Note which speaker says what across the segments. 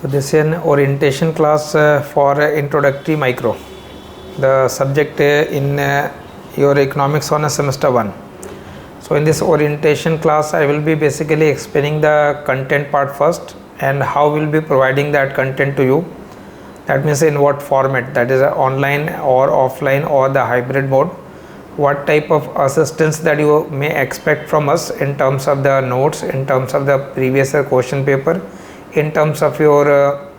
Speaker 1: So this is an orientation class for introductory micro, the subject in your economics on a semester 1. So in this orientation class I will be basically explaining the content part first and how we will be providing that content to you. That means in what format, that is online or offline or the hybrid mode, what type of assistance that you may expect from us in terms of the notes, in terms of the previous question paper, in terms of your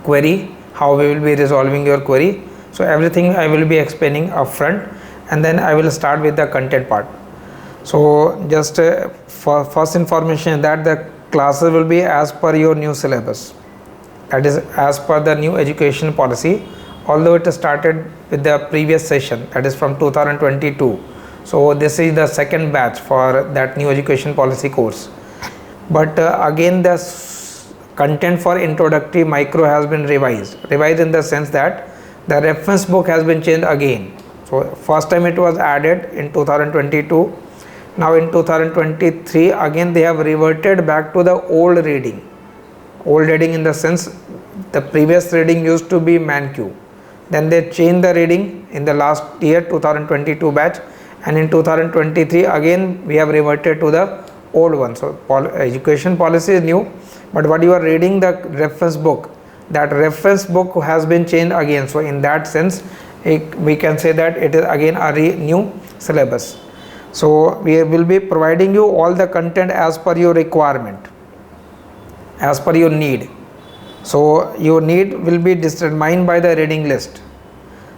Speaker 1: query, how we will be resolving your query. So everything I will be explaining upfront, and then I will start with the content part. So just for first information that the classes will be as per your new syllabus, that is as per the new education policy, although it started with the previous session, that is from 2022. So this is the second batch for that new education policy course. But again the content for introductory micro has been revised in the sense that the reference book has been changed again. So first time it was added in 2022. Now in 2023 again they have reverted back to the old reading in the sense the previous reading used to be ManQ. Then they changed the reading in the last year 2022 batch, and in 2023 again we have reverted to the old one. So education policy is new, but what you are reading, the reference book, that reference book has been changed again. So in that sense we can say that it is again a new syllabus. So we will be providing you all the content as per your requirement, as per your need. So your need will be determined by the reading list.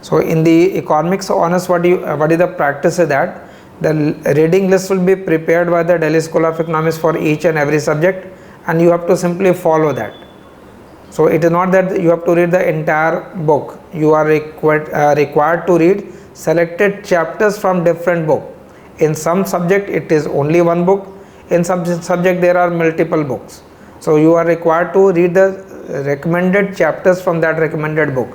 Speaker 1: So in the economics honors, what is the practice is that the reading list will be prepared by the Delhi School of Economics for each and every subject, and you have to simply follow that. So it is not that you have to read the entire book. You are required to read selected chapters from different book. In some subject it is only one book, in some subject there are multiple books. So you are required to read the recommended chapters from that recommended book.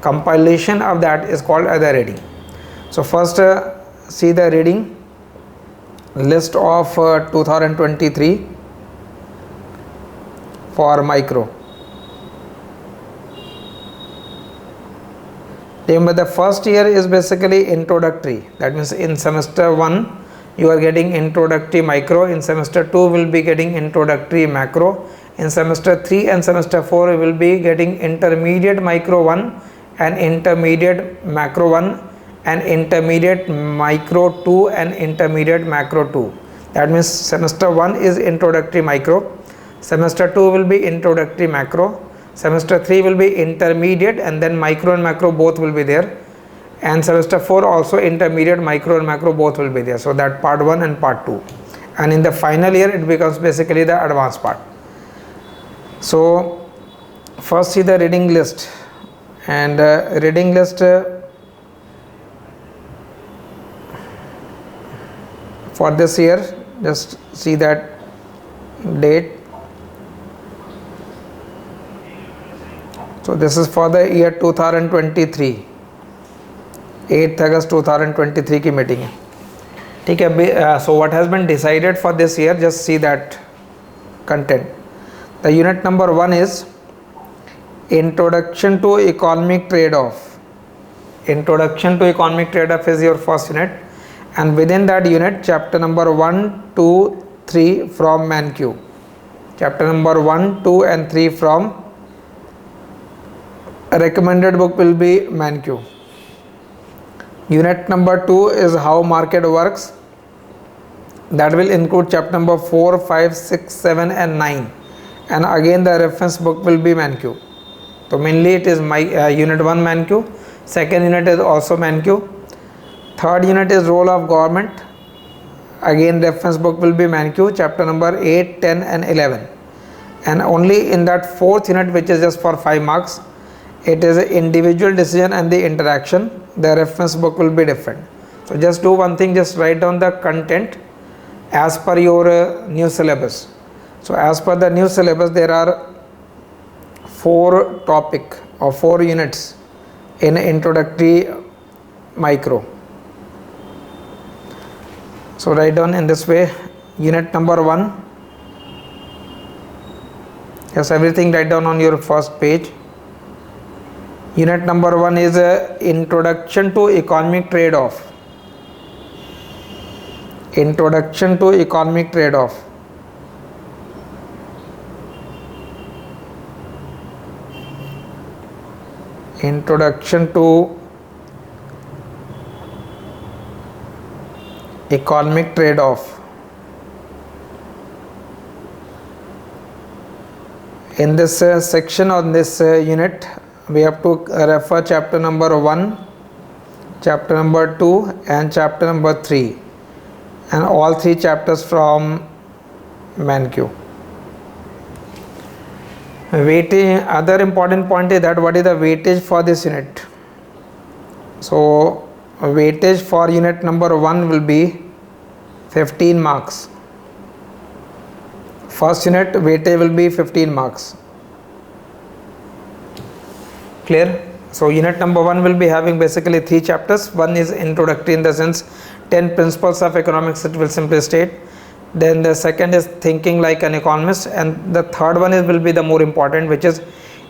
Speaker 1: Compilation of that is called as the reading. So first see the reading list of 2023 for micro. Remember the first year is basically introductory, that means in semester 1 you are getting introductory micro, in semester 2 will be getting introductory macro, in semester 3 and semester 4 we will be getting intermediate micro 1 and intermediate macro 1 and intermediate micro 2 and intermediate macro 2. That means semester 1 is introductory micro, semester 2 will be introductory macro, semester 3 will be intermediate, and then micro and macro both will be there, and semester 4 also intermediate micro and macro both will be there. So that part 1 and part 2, and in the final year it becomes basically the advanced part. So first see the reading list, and reading list for this year, just see that date. So this is for the year 2023, 8th August 2023 की meeting है, ठीक है. So what has been decided for this year, just see that content. The unit number 1 is Introduction to Economic Trade-off. Introduction to Economic Trade-off is your first unit, and within that unit chapter number 1, 2, 3 from ManQ. Chapter number 1, 2 and 3 from recommended book will be ManQ. Unit number 2 is how market works. That will include chapter number 4, 5, 6, 7 and 9, and again the reference book will be ManQ. So mainly it is unit 1 ManQ, second unit is also ManQ, third unit is role of government, again reference book will be ManQ, chapter number 8, 10 and 11, and only in that fourth unit, which is just for 5 marks, it is individual decision and the interaction, the reference book will be different. So just do one thing, just write down the content as per your new syllabus. So as per the new syllabus there are 4 topic or 4 units in introductory micro. So write down in this way, unit number 1 Yes, everything write down on your first page. Unit number 1 is Introduction to Economic Trade-off. Introduction to Economic Trade-off. Introduction to Economic Trade-off. In this section on this unit, we have to refer chapter number 1, chapter number 2 and chapter number 3, and all 3 chapters from ManQ. Weightage, other important point is that what is the weightage for this unit. So weightage for unit number 1 will be 15 marks. First unit weightage will be 15 marks. Clear? So unit number 1 will be having basically 3 chapters. One is introductory, in the sense 10 principles of economics, it will simply state. Then the second is thinking like an economist, and the third one will be the more important, which is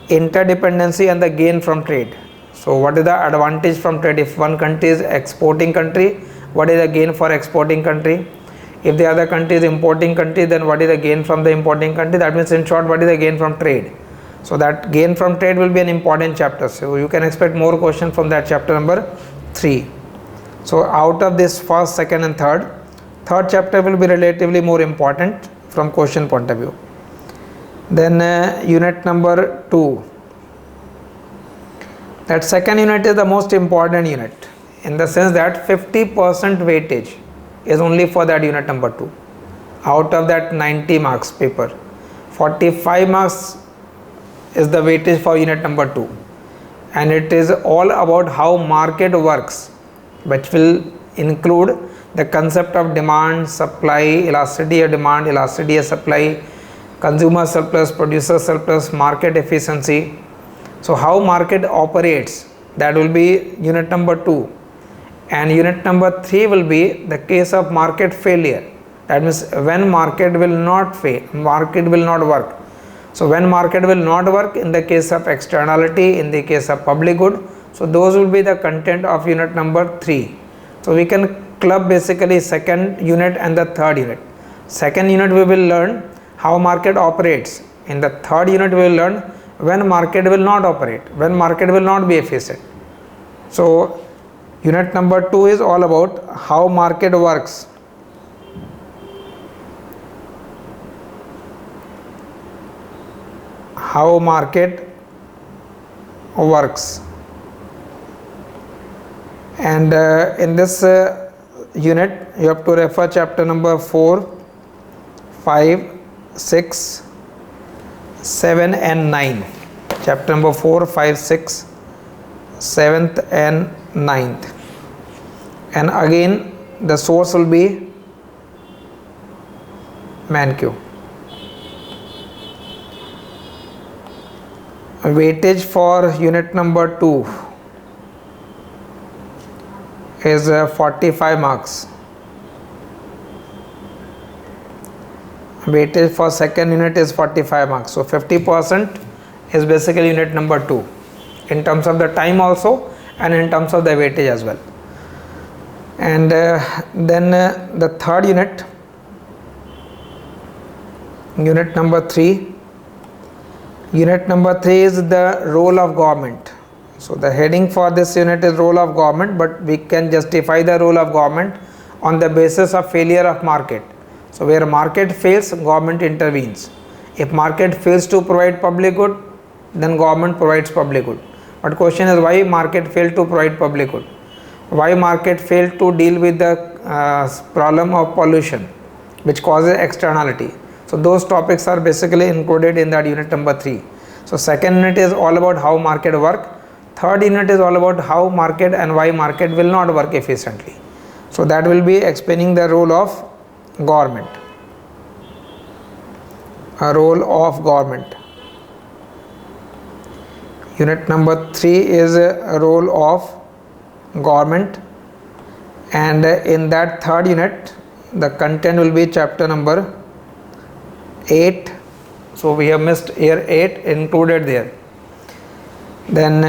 Speaker 1: interdependency and the gain from trade. So what is the advantage from trade? If one country is exporting country, what is the gain for exporting country? If the other country is importing country, then what is the gain from the importing country? That means, in short, what is the gain from trade? So that gain from trade will be an important chapter. So you can expect more questions from that chapter number 3. So out of this first, second and third chapter will be relatively more important from question point of view. Then unit number 2. That second unit is the most important unit, in the sense that 50% weightage is only for that unit number 2. Out of that 90 marks paper, 45 marks is the weightage for unit number 2, and it is all about how market works, which will include the concept of demand, supply, elasticity of demand, elasticity of supply, consumer surplus, producer surplus, market efficiency. So how market operates, that will be unit number 2. And unit number 3 will be the case of market failure. That means when market will not fail, market will not work. So when market will not work, in the case of externality, in the case of public good, so those will be the content of unit number 3. So we can club basically second unit and the third unit. Second unit we will learn how market operates. In the third unit we will learn when market will not operate, when market will not be efficient. So unit number 2 is all about how market works. How market works. And in this unit you have to refer chapter number 4, 5, 6, 7 and 9. Chapter number 4, 5, 6, 7th and 9th. And again the source will be ManQ. Weightage for unit number 2 is 45 marks. Weightage for second unit is 45 marks. So 50% is basically unit number 2, in terms of the time also and in terms of the weightage as well. And then the third unit, unit number 3. Unit number 3 is the role of government. So the heading for this unit is role of government, but we can justify the role of government on the basis of failure of market. So where market fails, government intervenes. If market fails to provide public good, then government provides public good. But question is, why market failed to provide public good? Why market failed to deal with the problem of pollution, which causes externality? So those topics are basically included in that unit number 3. So second unit is all about how market work. Third unit is all about how market and why market will not work efficiently. So that will be explaining the role of government. A role of government. Unit number 3 is a role of government, and in that third unit the content will be chapter number 8, so we have missed here 8 included there. Then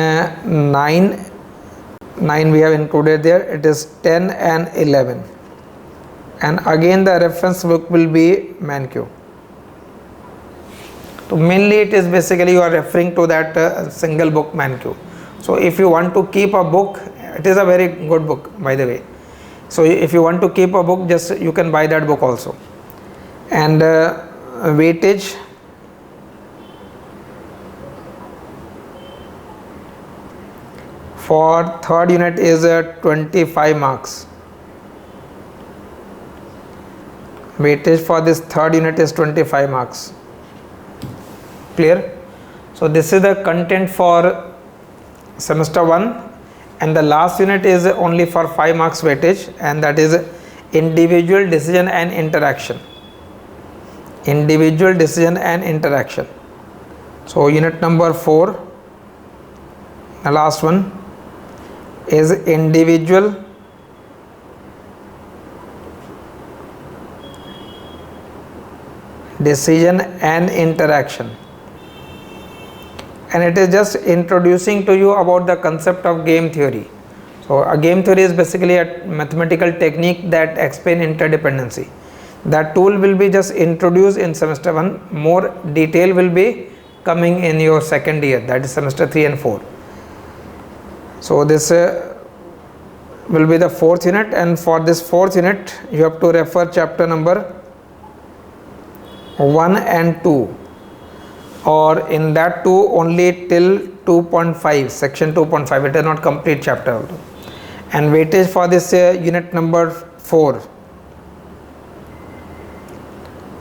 Speaker 1: 9 we have included there, it is 10 and 11, and again the reference book will be ManQ. So mainly it is basically you are referring to that single book ManQ. So if you want to keep a book, it is a very good book by the way. So if you want to keep a book, just you can buy that book also. And weightage, for third unit is 25 marks. Weightage for this third unit is 25 marks. Clear? So this is the content for semester 1, and the last unit is only for 5 marks weightage, and that is individual decision and interaction. Individual decision and interaction. So unit number 4, the last one, is individual decision and interaction, and it is just introducing to you about the concept of game theory. So a game theory is basically a mathematical technique that explain interdependency. That tool will be just introduced in semester 1. More detail will be coming in your second year, that is semester 3 and 4. So this will be the 4th unit, and for this 4th unit you have to refer chapter number 1 and 2, or in that 2 only till 2.5, section 2.5. It is not complete chapter. And weightage for this unit number 4,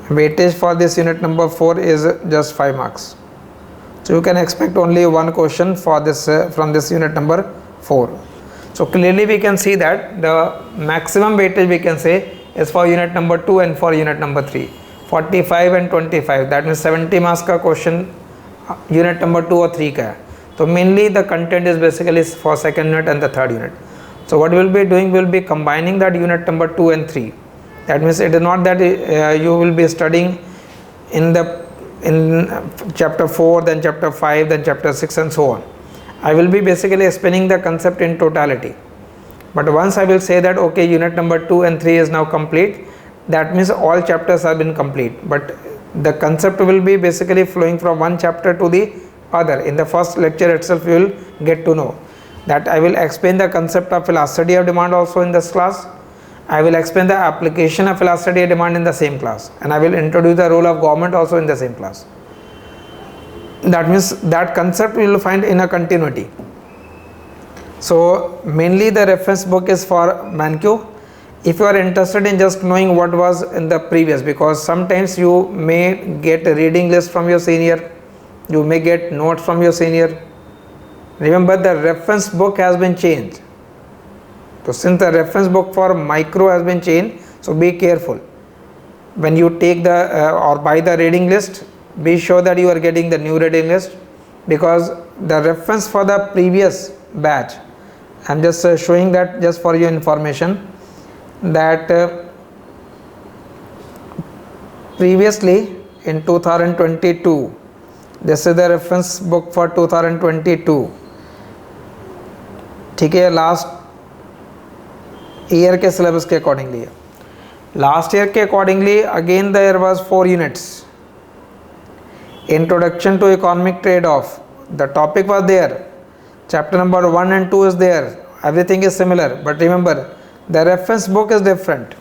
Speaker 1: weightage for this unit number 4 is just 5 marks. So you can expect only one question for this from this unit number 4. So clearly we can see that the maximum weightage we can say is for unit number 2 and for unit number 3. 45 and 25, that means 70 marks ka question unit number 2 or 3 ka hai. So mainly the content is basically for second unit and the third unit. So what we will be doing, we will be combining that unit number 2 and 3. That means it is not that you will be studying in chapter 4, then chapter 5, then chapter 6 and so on. I will be basically explaining the concept in totality. But once I will say that okay, unit number 2 and 3 is now complete, that means all chapters have been complete. But the concept will be basically flowing from one chapter to the other. In the first lecture itself you will get to know that I will explain the concept of elasticity of demand also in this class. I will explain the application of elasticity of demand in the same class, and I will introduce the role of government also in the same class. That means that concept we will find in a continuity. So mainly the reference book is for ManQ. If you are interested in just knowing what was in the previous, because sometimes you may get a reading list from your senior, you may get notes from your senior. Remember, the reference book has been changed. So since the reference book for micro has been changed, so be careful when you take the or buy the reading list. Be sure that you are getting the new reading list, because the reference for the previous batch, I am just showing that just for your information, that previously in 2022, this is the reference book for 2022. ठीक है, last year के syllabus के accordingly है. Last year के accordingly again there was 4 units. Introduction to economic trade off, the topic was there. Chapter number 1 and 2 is there. Everything is similar, but remember the reference book is different.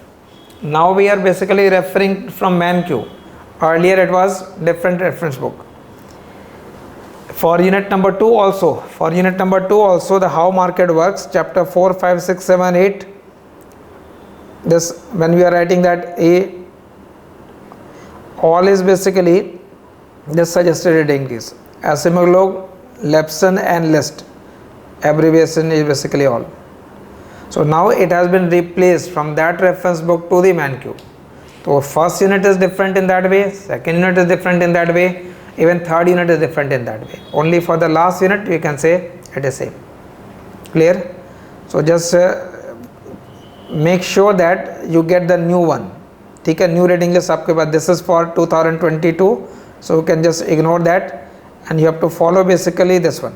Speaker 1: Now we are basically referring from ManQ. Earlier it was different reference book. For unit number 2 also, the how market works, chapter 4, 5, 6, 7, 8. This, when we are writing that A, all is basically this suggested reading is Asimov, Lepson and List. Abbreviation is basically all. So now it has been replaced from that reference book to the ManQ. So first unit is different in that way, second unit is different in that way, even third unit is different in that way. Only for the last unit we can say it is same. Clear? So just make sure that you get the new one. ठीक है, new reading list आपके पास. This is for 2022 So you can just ignore that and you have to follow basically this one.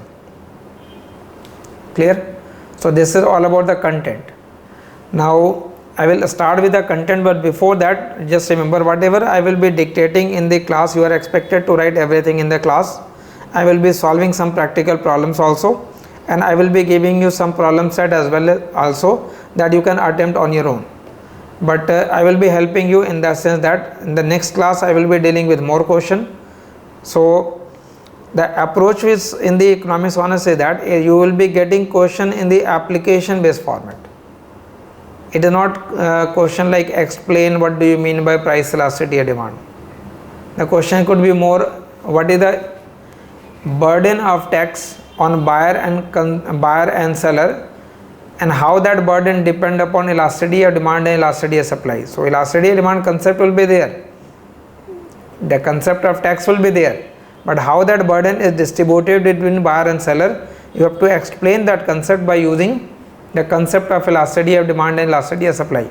Speaker 1: Clear? So this is all about the content. Now I will start with the content, but before that just remember, whatever I will be dictating in the class, you are expected to write everything in the class. I will be solving some practical problems also, and I will be giving you some problem set as well also that you can attempt on your own. But I will be helping you in the sense that in the next class I will be dealing with more question. So the approach is in the economics honors is that you will be getting question in the application based format. It is not question like explain what do you mean by price elasticity or demand. The question could be more, what is the burden of tax on buyer and seller, and how that burden depend upon elasticity of demand and elasticity of supply. So elasticity of demand concept will be there, the concept of tax will be there, but how that burden is distributed between buyer and seller, you have to explain that concept by using the concept of elasticity of demand and elasticity of supply.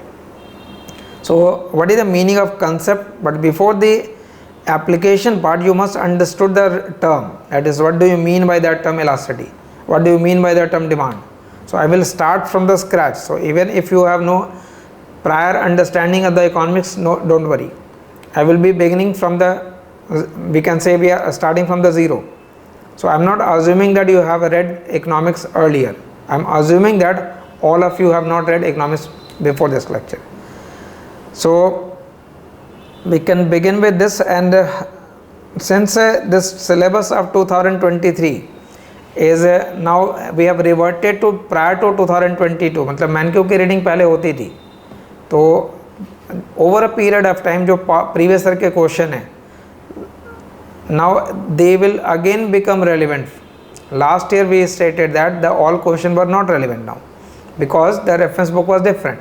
Speaker 1: So what is the meaning of concept? But before the application part, you must understood the term, that is, what do you mean by that term elasticity, what do you mean by that term demand. So I will start from the scratch. So even if you have no prior understanding of the economics, no, don't worry, I will be beginning from the, we can say we are starting from the zero. So I am not assuming that you have read economics earlier. I am assuming that all of you have not read economics before this lecture. So we can begin with this, and since this syllabus of 2023 is now we have reverted to prior to 2022, मतलब मैनक्यू की reading पहले होती थी, तो over a period of time जो previous year के question है, now they will again become relevant. Last year we stated that the all questions were not relevant now because the reference book was different,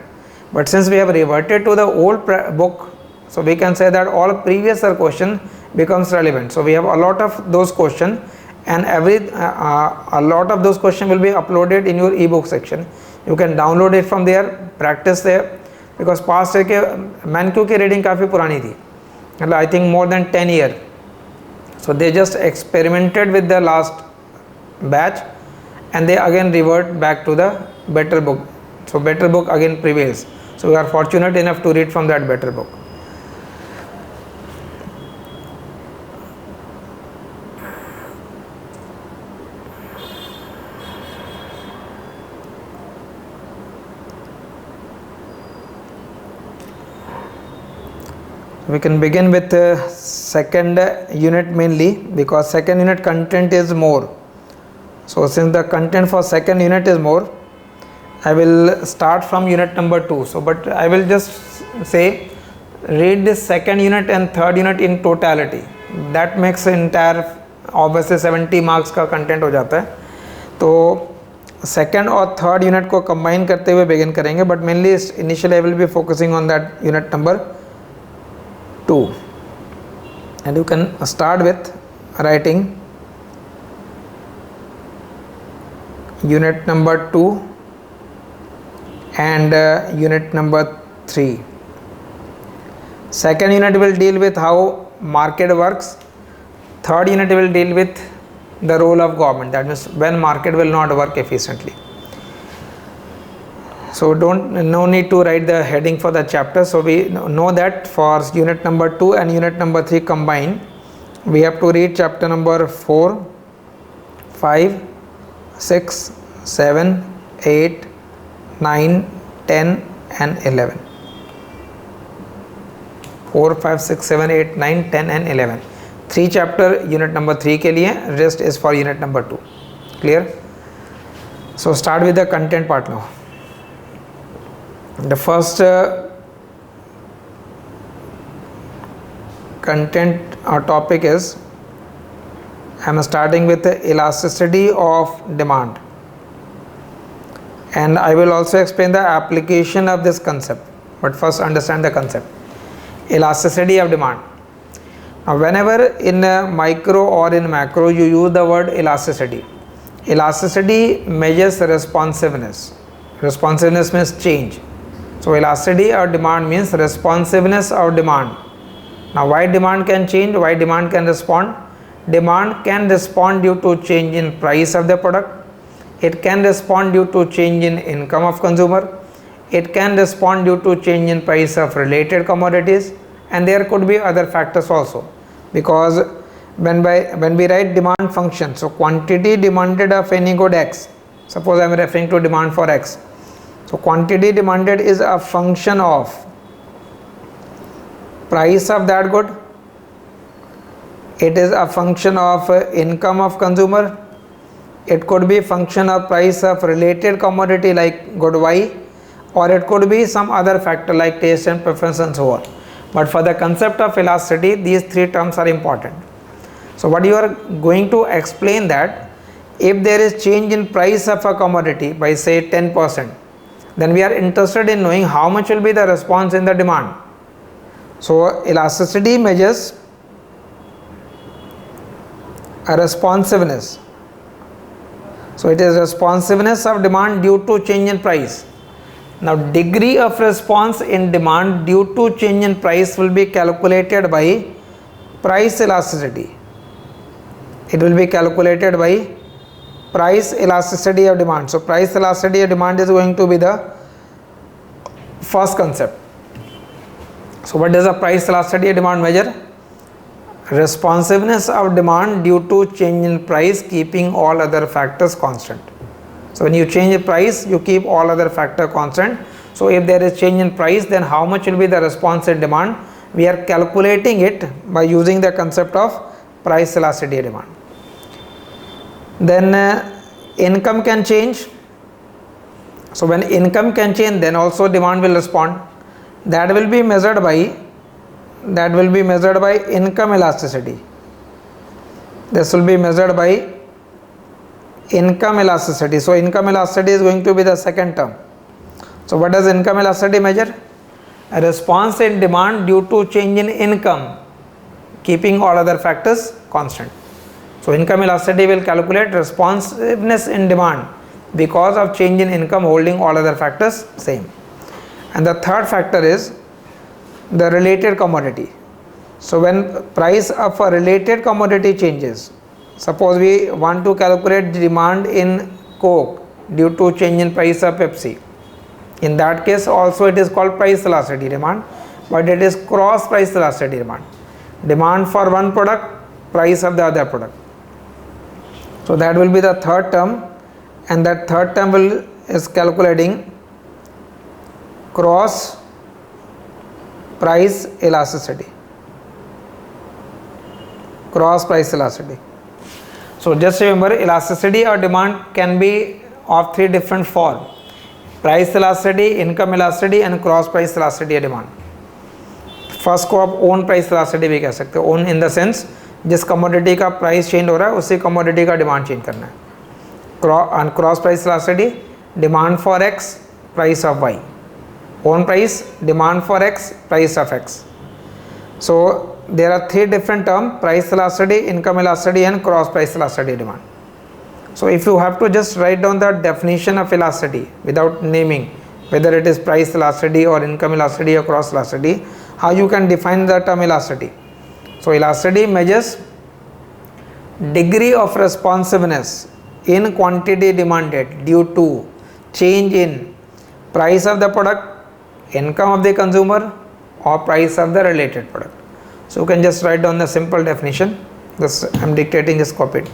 Speaker 1: but since we have reverted to the old book, so we can say that all previous year question becomes relevant. So we have a lot of those questions, and a lot of those questions will be uploaded in your ebook section. You can download it from there, practice there, because past year के मैनक्यू की reading काफ़ी पुरानी थी, मतलब I think more than 10 years. So they just experimented with the last batch and they again revert back to the better book. So better book again prevails. So we are fortunate enough to read from that better book. We can begin with second unit mainly, because second unit content is more. So since the content for second unit is more, I will start from unit number 2. So but I will just say read this second unit and third unit in totality. That makes entire obviously 70 marks का content हो जाता है. तो second और third unit को combine करते हुए begin करेंगे, but mainly initially I will be focusing on that unit number 2, and you can start with writing unit number 2 and unit number 3. Second unit will deal with how market works. Third unit will deal with the role of government, that means when market will not work efficiently. So no need to write the heading for the chapter. So we know that for unit number 2 and unit number 3 combined, we have to read chapter number 4, 5, 6, 7, 8, 9, 10 and 11. 4, 5, 6, 7, 8, 9, 10 and 11. 3 chapter unit number 3 के लिए, rest is for unit number 2. Clear? So start with the content part now. The first content or topic is, I am starting with the elasticity of demand, and I will also explain the application of this concept, but first understand the concept. Elasticity of demand. Now whenever in micro or in macro you use the word elasticity, elasticity measures responsiveness. Responsiveness means change. So elasticity of demand means responsiveness of demand Now why demand can change, why demand can respond? Demand can respond due to change in price of the product. It can respond due to change in income of consumer. It can respond due to change in price of related commodities, and there could be other factors also, because when we write demand function, so quantity demanded of any good X, suppose I am referring to demand for X, so quantity demanded is a function of price of that good, it is a function of income of consumer, it could be function of price of related commodity like good Y, or it could be some other factor like taste and preference and so on. But for the concept of elasticity, these three terms are important. So what you are going to explain that if there is change in price of a commodity by say 10%, then we are interested in knowing how much will be the response in the demand. So elasticity measures a responsiveness. So it is responsiveness of demand due to change in price. Now degree of response in demand due to change in price will be calculated by price elasticity. It will be calculated by price elasticity of demand. So price elasticity of demand is going to be the first concept. So what does a price elasticity of demand measure? Responsiveness of demand due to change in price keeping all other factors constant. So when you change the price, you keep all other factor constant. So if there is change in price, then how much will be the response in demand? We are calculating it by using the concept of price elasticity of demand. Then income can change. So when income can change, then also demand will respond. That will be measured by income elasticity. This will be measured by income elasticity. So income elasticity is going to be the second term. So what does income elasticity measure? A response in demand due to change in income keeping all other factors constant. So income elasticity will calculate responsiveness in demand because of change in income holding all other factors same. And the third factor is the related commodity. So when price of a related commodity changes, suppose we want to calculate demand in Coke due to change in price of Pepsi. In that case also it is called price elasticity demand, but it is cross price elasticity demand. Demand for one product, price of the other product. So that will be the third term, and that third term is calculating cross price elasticity. Cross price elasticity. So just remember, elasticity or demand can be of three different forms: price elasticity, income elasticity and cross price elasticity of demand. First को आप own price elasticity भी कह सकते हो. Own in the sense जिस commodity का price change हो रहा है उसी कमोडिटी का डिमांड चेंज करना है. Cross price elasticity, demand for X, price of Y. Own price, demand for X, price of X. So there are three different terms: price elasticity, income elasticity and cross price elasticity demand. So if you have to just write down the definition of elasticity without naming whether it is price elasticity or income elasticity or cross elasticity, how you can define the term elasticity? So elasticity measures degree of responsiveness in quantity demanded due to change in price of the product, income of the consumer or price of the related product. So you can just write down the simple definition. This I am dictating, just copy it.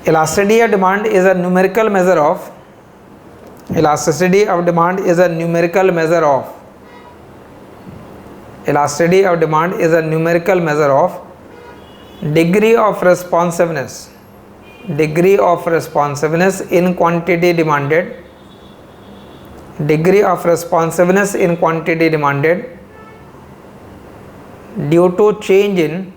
Speaker 1: Elasticity of demand is a numerical measure of elasticity of demand is a numerical measure of elasticity of demand is a numerical measure of degree of responsiveness in quantity demanded, degree of responsiveness in quantity demanded due to change in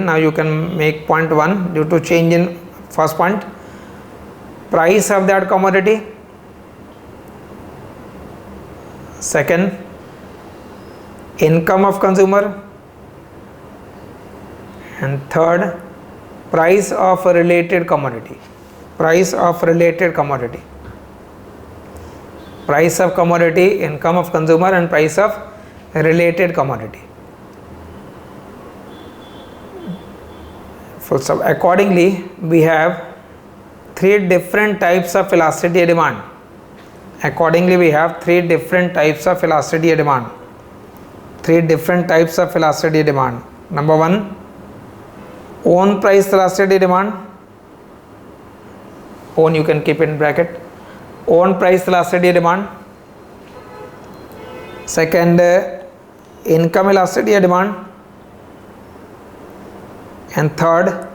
Speaker 1: now you can make point 1, due to change in first point price of that commodity, second income of consumer, and third price of a related commodity. price of commodity, income of consumer, and price of related commodity. Full stop. Accordingly, we have three different types of elasticity demand. Accordingly, we have three different types of elasticity demand. Three different types of elasticity demand. Number one, own price elasticity demand. Own, you can keep in bracket. Own price elasticity demand. Second, income elasticity demand. And third,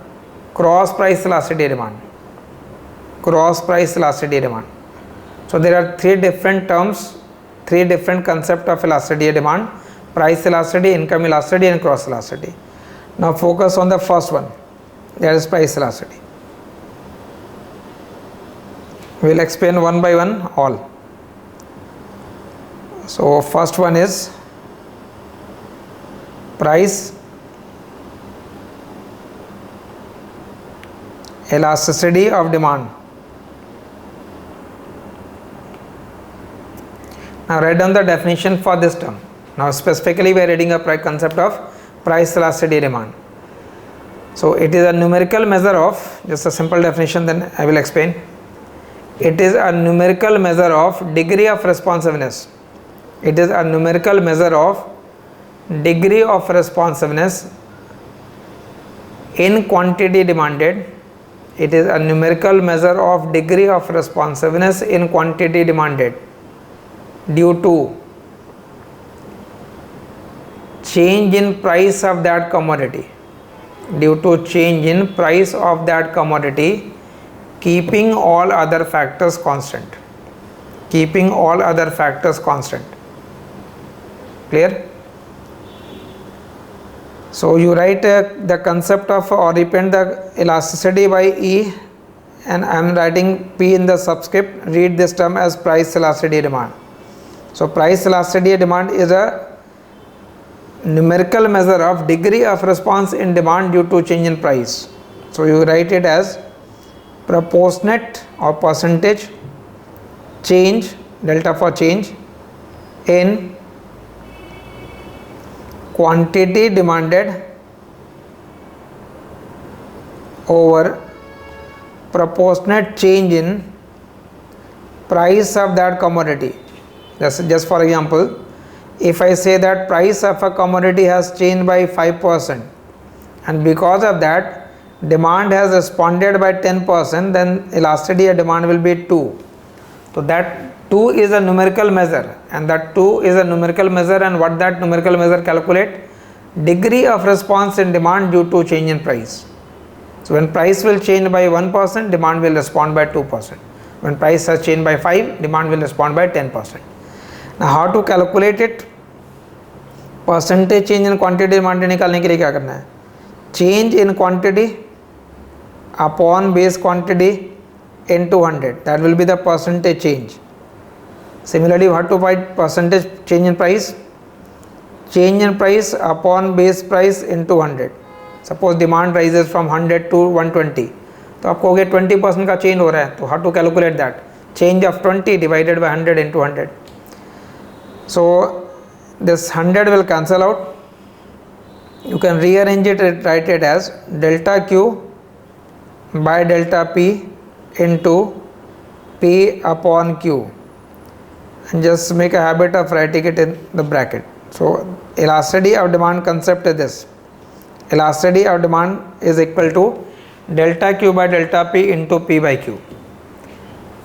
Speaker 1: cross price elasticity demand. Cross price elasticity demand. So there are three different terms, three different concepts of elasticity demand: price elasticity, income elasticity, and cross elasticity. Now focus on the first one, that is price elasticity. We will explain one by one all. So first one is price elasticity of demand. Now write down the definition for this term. Now specifically we are reading a concept of price elasticity demand. So it is a numerical measure of, just a simple definition, then I will explain. It is a numerical measure of degree of responsiveness. It is a numerical measure of degree of responsiveness in quantity demanded. It is a numerical measure of degree of responsiveness in quantity demanded due to change in price of that commodity. Due to change in price of that commodity, keeping all other factors constant. Keeping all other factors constant. Clear? So you write the concept of, or represent the elasticity by E, and I am writing P in the subscript. Read this term as price elasticity demand. So price elasticity demand is a numerical measure of degree of response in demand due to change in price. So you write it as proportionate or percentage change, delta for change, in quantity demanded over proportionate change in price of that commodity. Just for example, if I say that price of a commodity has changed by 5%, and because of that demand has responded by 10%, then elasticity of demand will be 2. So that 2 is a numerical measure, and that 2 is a numerical measure, and what that numerical measure calculate? Degree of response in demand due to change in price. So when price will change by 1%, demand will respond by 2%. When price has changed by 5, demand will respond by 10%. Now how to calculate it? Percentage change in quantity demand निकालने के लिए क्या करना है? Change in quantity upon base quantity into 100, that will be the percentage change. Similarly, what to find percentage change in price? Change in price upon base price into 100. Suppose demand rises from 100 to 120, तो आपको हो गया 20% का change हो रहा है, तो how to calculate that? Change of 20 divided by 100 into 100. So this 100 will cancel out. You can rearrange it and write it as delta Q by delta P into P upon Q, and just make a habit of writing it in the bracket. So elasticity of demand concept is this: elasticity of demand is equal to delta Q by delta P into P by Q.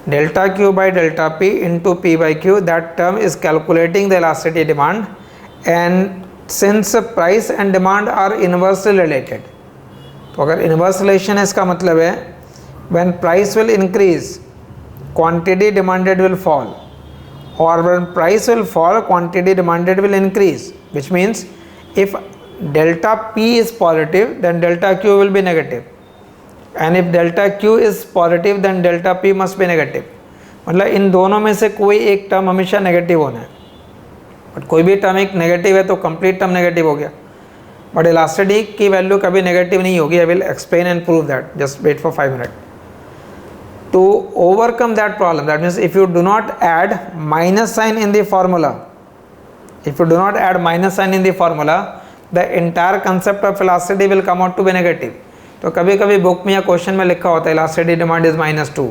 Speaker 1: Delta Q by delta P into P by Q, that term is calculating the elasticity demand, and since price and demand are inversely related, तो अगर inverse relation है इसका मतलब है when price will increase, quantity demanded will fall, or when price will fall, quantity demanded will increase, which means if delta P is positive, then delta Q will be negative, and if delta Q is positive, then delta P must be negative. मतलब इन दोनों में से कोई एक term हमेशा negative होना है, but कोई भी टर्म एक नेगेटिव है तो कंप्लीट टर्म नेगेटिव हो गया, बट इलास्टिसिटी की वैल्यू कभी नेगेटिव नहीं होगी. I will explain and prove that, just wait for 5 minute. to overcome that problem, that means if you do not add minus sign in the formula, if you do not add minus sign in the formula, the entire concept of elasticity will come out to be negative. तो कभी कभी book में या question में लिखा होता है elasticity demand is -2,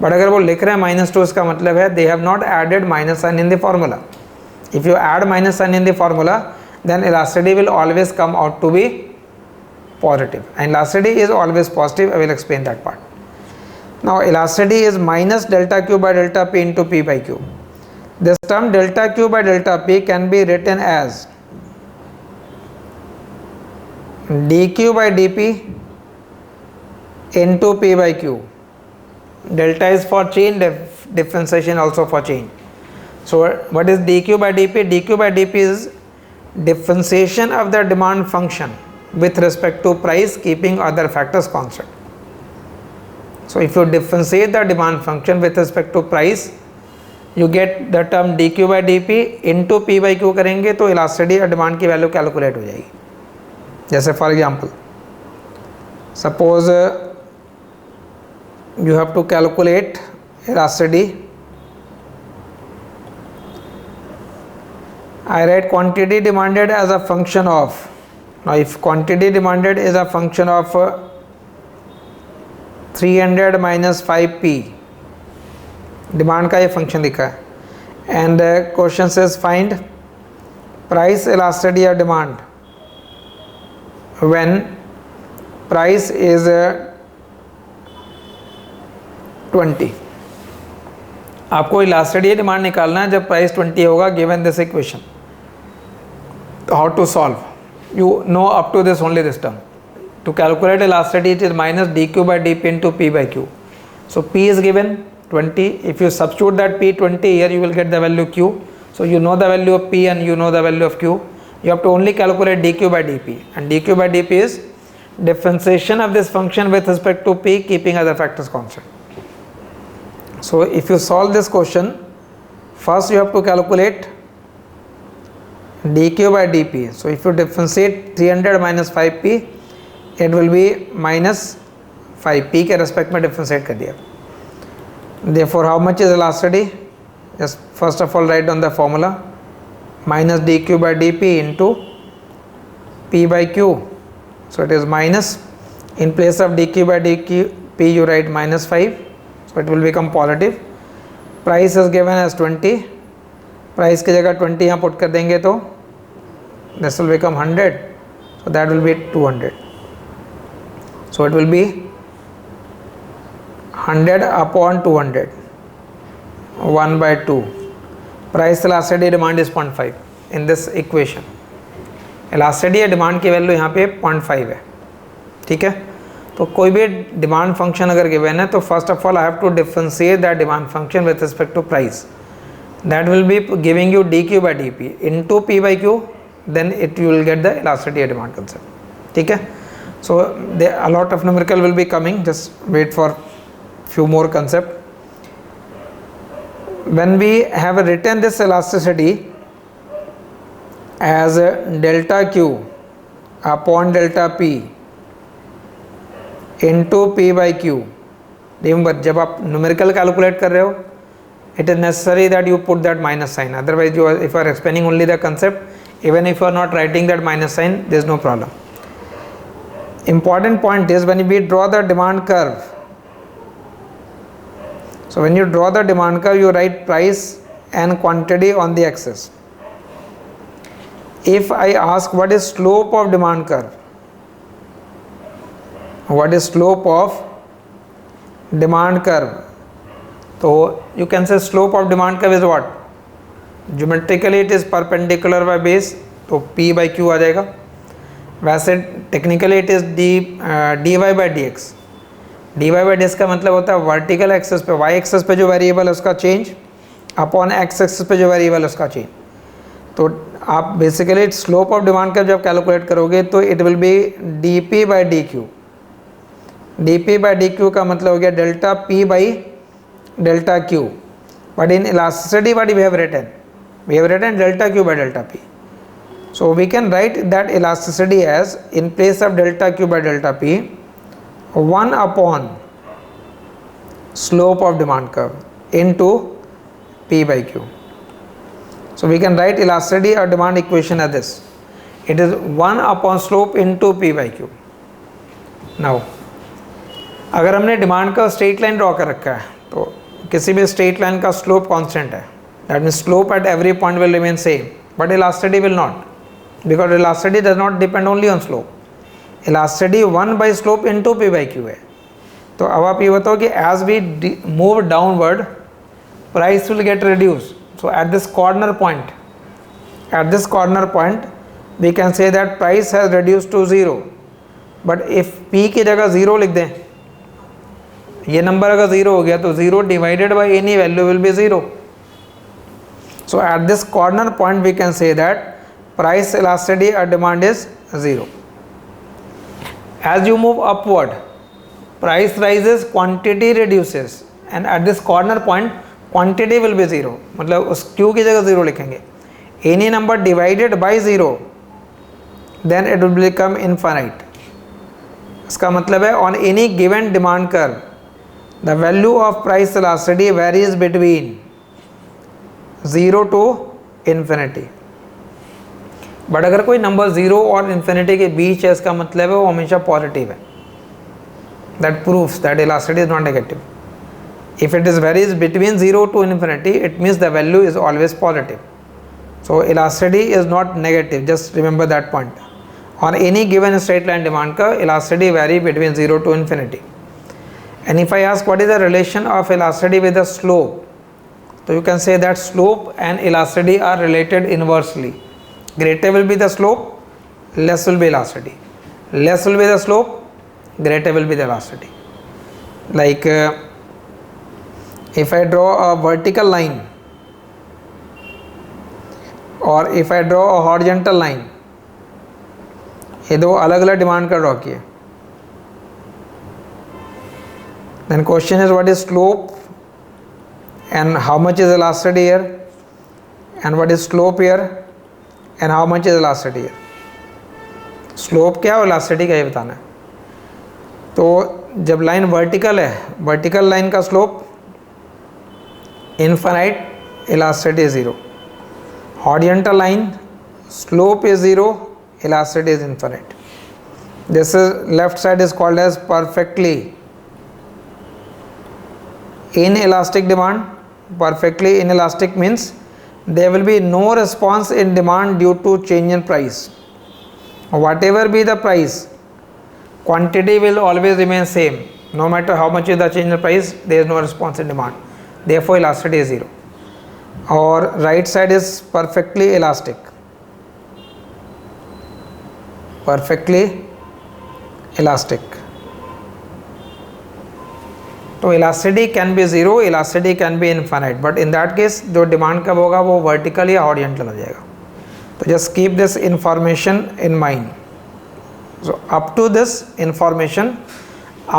Speaker 1: but अगर वो लिख रहे हैं -2, इसका मतलब है they have not added minus sign in the formula. If you add minus sign in the formula, then elasticity will always come out to be positive, and elasticity is always positive. I will explain that part. Now elasticity is minus delta q by delta p into p by q. This term delta q by delta p can be written as dq by dp into p by q. Delta is for chain, differentiation also for chain. So what is dq by dp? dq by dp is differentiation of the demand function with respect to price, keeping other factors constant. So if you differentiate the demand function with respect to price, you get the term dq by dp into p by q करेंगे तो elasticity और demand की value calculate हो जाएगी. जैसे for example, suppose you have to calculate elasticity. I write quantity demanded as a function of, now if quantity demanded is a function of 300 minus 5p, demand का ये function लिखा है, and question says find price elasticity of demand when price is 20. आपको elasticity demand निकालना है जब price 20 होगा, given this equation. How to solve? You know up to this only this term. To calculate elasticity, it is minus dq by dp into p by q. So p is given 20. If you substitute that p 20 here, you will get the value q. So you know the value of p and you know the value of q. You have to only calculate dq by dp, and dq by dp is differentiation of this function with respect to p, keeping other factors constant. So if you solve this question, first you have to calculate dq by dp. So if you differentiate 300 minus 5p, it will be minus 5p के respect में differentiate कर दिया. Therefore how much is elasticity? Just first of all write down the formula, minus dq by dp into p by q. So it is minus, in place of dq by dp you write minus 5, so it will become positive. Price is given as 20, price की जगह 20 यहाँ put कर देंगे तो this will become 100, so that will be 200. So it will be 100 upon 200, 1 by 2. Price elasticity demand is 0.5 in this equation. Elasticity या demand की value यहाँ पे 0.5 है. ठीक है, तो कोई भी डिमांड फंक्शन अगर गिवन है तो first of all I have to differentiate that demand function with respect to price. That will be giving you dq by dp into p by q, then it you will get the elasticity of demand concept. ठीक है, so there a lot of numerical will be coming, just wait for few more concept. When we have written this elasticity as delta q upon delta p into p by q, remember जब आप numerical calculate कर रहे हो, it is necessary that you put that minus sign, otherwise you are, if you are explaining only the concept, even if you are not writing that minus sign, there is no problem. Important point is when we draw the demand curve, so when you draw the demand curve, you write price and quantity on the axis. If I ask what is slope of demand curve, what is slope of demand curve, so you can say slope of demand curve is what? Geometrically it is perpendicular by base, तो p by q आ जाएगा. वैसे technically it is dy by dx. dy by dx का मतलब होता है vertical access पे, y access पे जो वेरिएबल है उसका चेंज अपॉन x एक्सेस पे जो वेरिएबल है उसका चेंज. तो आप बेसिकली स्लोप ऑफ डिमांड का जब कैलकुलेट करोगे तो it will B dp by dq. dp by dq का मतलब हो गया delta p by delta q. But in elasticity what we have written? We have written delta q by delta p. So we can write that elasticity as, in place of delta q by delta p, 1 upon slope of demand curve into P by Q. So we can write elasticity or demand equation as this. It is 1 upon slope into P by Q. Now अगर हमने demand का straight line draw कर रखा है तो किसी भी straight line का स्लोप कांस्टेंट है, that means slope at every point will remain same, but elasticity will not, because elasticity does not depend only on slope. Elasticity 1 by slope into P by Q है. तो अब आप ये बताओ कि as we move downward price will get reduce. So at this corner point we can say that price has reduce to 0. But if P की जगह 0 लिख दें, ये नंबर अगर 0 हो गया तो 0 divided by any value will be 0. So at this corner point we can say that price elasticity of demand is 0. As you move upward price rises, quantity reduces, and at this corner point quantity will be 0. मतलब उस Q की जगह 0 लिखेंगे. Any number divided by 0 then it will become infinite. इसका मतलब है on any given demand curve the value of price elasticity varies between 0 to infinity. But अगर कोई नंबर 0 और इन्फिनिटी के बीच है, इसका मतलब है वो हमेशा पॉजिटिव है. That proves that elasticity is not negative. If it is varies between 0 to infinity, it means the value is always positive. So elasticity is not negative, just remember that point. On any given straight line demand curve, elasticity vary between 0 to infinity. And if I ask what is the relation of elasticity with the slope, so you can say that slope and elasticity are related inversely. Greater will be the slope, less will be elasticity. Less will be the slope, greater will be the elasticity. Like if I draw a vertical line or if I draw a horizontal line, ये दो अलग अलग demand का draw किए, then question is what is slope and how much is elasticity here, and what is slope here and how much is elasticity here. Slope क्या और elasticity क्या ये बताना है. तो जब लाइन वर्टिकल है, वर्टिकल लाइन का slope infinite, elasticity 0. Horizontal line slope is 0, elasticity is infinite. This is left side is called as perfectly inelastic demand. Perfectly inelastic means there will be no response in demand due to change in price. Whatever be the price, quantity will always remain same. No matter how much is the change in price, there is no response in demand. Therefore, elasticity is 0. Or right side is perfectly elastic. Perfectly elastic. तो elasticity can be 0, elasticity can be infinite, but in that case जो demand कब होगा वो vertical या horizontal हो जाएगा. तो just keep this information in mind. So up to this information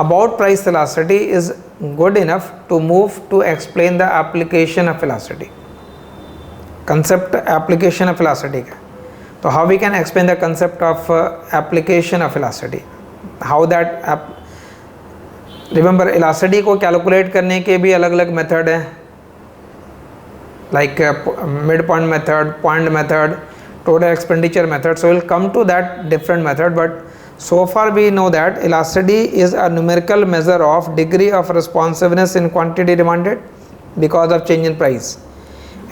Speaker 1: about price elasticity is good enough to move to explain the application of elasticity. Concept application of elasticity का. तो how we can explain the concept of application of elasticity, how that. Remember elasticity को calculate करने के भी अलग अलग method हैं, like mid point method, point method, total expenditure method. So will come to that different method, but so far we know that elasticity is a numerical measure of degree of responsiveness in quantity demanded because of change in price.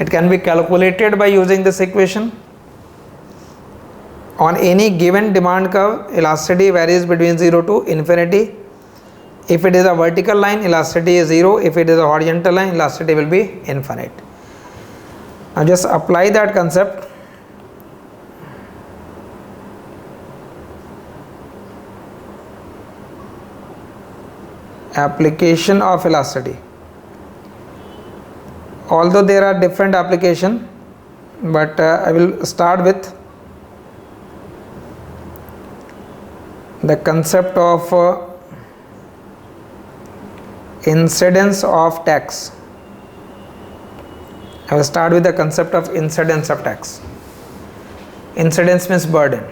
Speaker 1: It can be calculated by using this equation. On any given demand curve, elasticity varies between 0 to infinity. If it is a vertical line, elasticity is 0. If it is a horizontal line, elasticity will be infinite. Now just apply that concept. Application of elasticity. Although there are different application, but I will start with the concept of incidence of tax. I will start with the concept of incidence of tax. Incidence means burden.